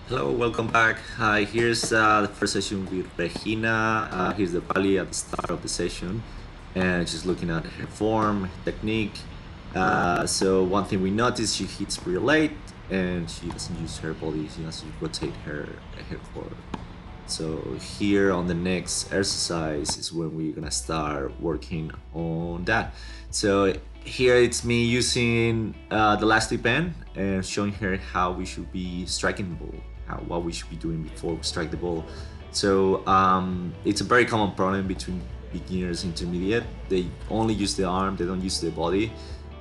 Hello, welcome back. Hi, here's the first session with Regina. Here's the Bali at the start of the session, and just looking at her form, technique. So one thing we noticed, she hits pretty late, and she doesn't use her body. She doesn't rotate her core. So here on the next exercise is when we're gonna start working on that. So here it's me using the elastic band and showing her how we should be striking the ball, what we should be doing before we strike the ball. So it's a very common problem between beginners and intermediate. They only use the arm, they don't use the body.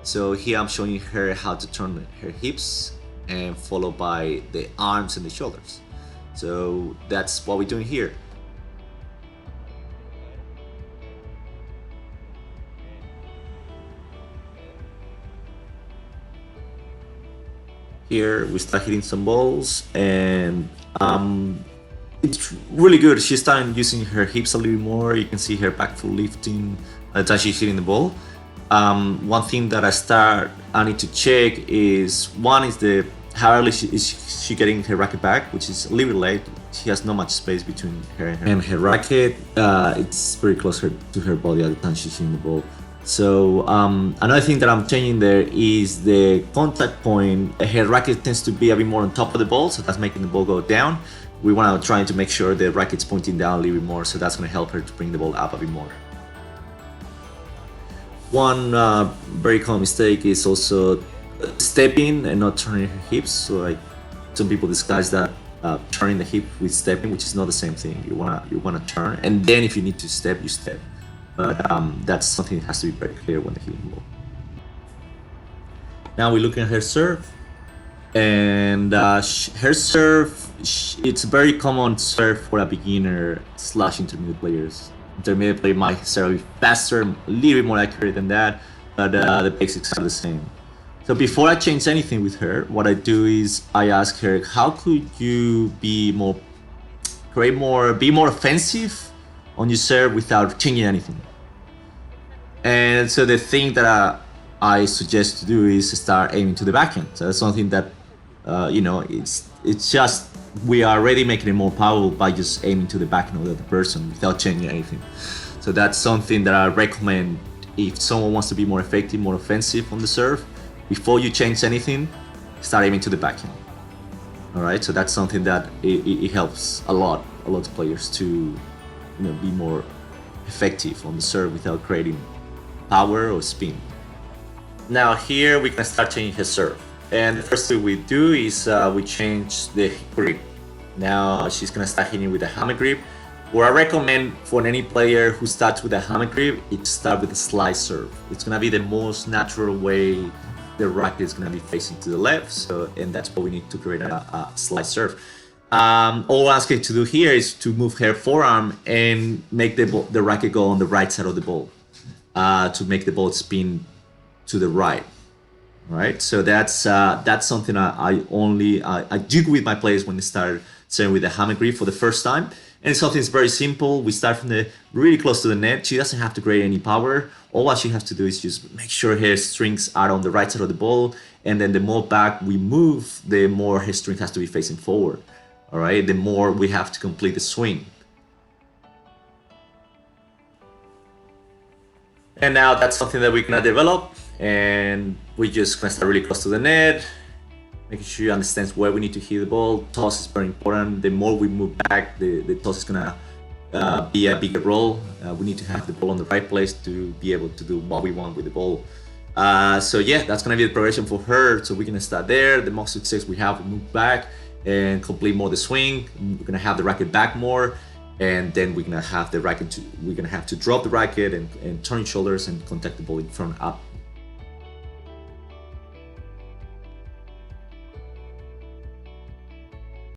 So here I'm showing her how to turn her hips and followed by the arms and the shoulders. So that's what we're doing here. Here we start hitting some balls, and it's really good. She's starting using her hips a little more. You can see her back foot lifting by the time she's hitting the ball. One thing that I need to check is one is the how early is she getting her racket back, which is a little bit late. She has not much space between her and her racket. It's very close to her body at the time she's hitting the ball. So another thing that I'm changing there is the contact point. Her racket tends to be a bit more on top of the ball, so that's making the ball go down. We want to try to make sure the racket's pointing down a little bit more, so that's going to help her to bring the ball up a bit more. One very common mistake is also stepping and not turning her hips. So like some people disguise that turning the hip with stepping, which is not the same thing. You wanna turn, and then if you need to step, you step. But that's something that has to be very clear when hitting the ball. Now we're looking at her serve, and her serve, it's a very common serve for a beginner / intermediate players. Intermediate player might serve faster, a little bit more accurate than that, but the basics are the same. So before I change anything with her, what I do is I ask her, how could you be more offensive on your serve without changing anything? And so the thing that I suggest to do is start aiming to the backhand. So that's something that it's just we are already making it more powerful by just aiming to the backhand of the other person without changing anything. So that's something that I recommend if someone wants to be more effective, more offensive on the serve. Before you change anything, start aiming to the backhand. All right, so that's something that it helps a lot of players to be more effective on the serve without creating power or spin. Now here we can start changing his serve, and the first thing we do is we change the grip. Now she's gonna start hitting with a hammer grip. What I recommend for any player who starts with a hammer grip is start with a slide serve. It's gonna be the most natural way. The racket is going to be facing to the left, and that's what we need to create a slide serve. All I ask you to do here is to move her forearm and make the racket go on the right side of the ball, to make the ball spin to the right. All right, so that's something I do with my players when they start serving with the hammer grip for the first time. And it's something that's very simple. We start from the really close to the net. She doesn't have to create any power. All what she has to do is just make sure her strings are on the right side of the ball. And then the more back we move, the more her string has to be facing forward. All right, the more we have to complete the swing. And now that's something that we're gonna develop. And we're just gonna start really close to the net, making sure you understand where we need to hit the ball. Toss is very important. The more we move back, the toss is gonna be a bigger role. We need to have the ball on the right place to be able to do what we want with the ball. So yeah, that's gonna be the progression for her. So we're gonna start there. The more success we have, we move back and complete more the swing. We're gonna have the racket back more, and then we're gonna have the racket we're gonna have to drop the racket and turn shoulders and contact the ball in front up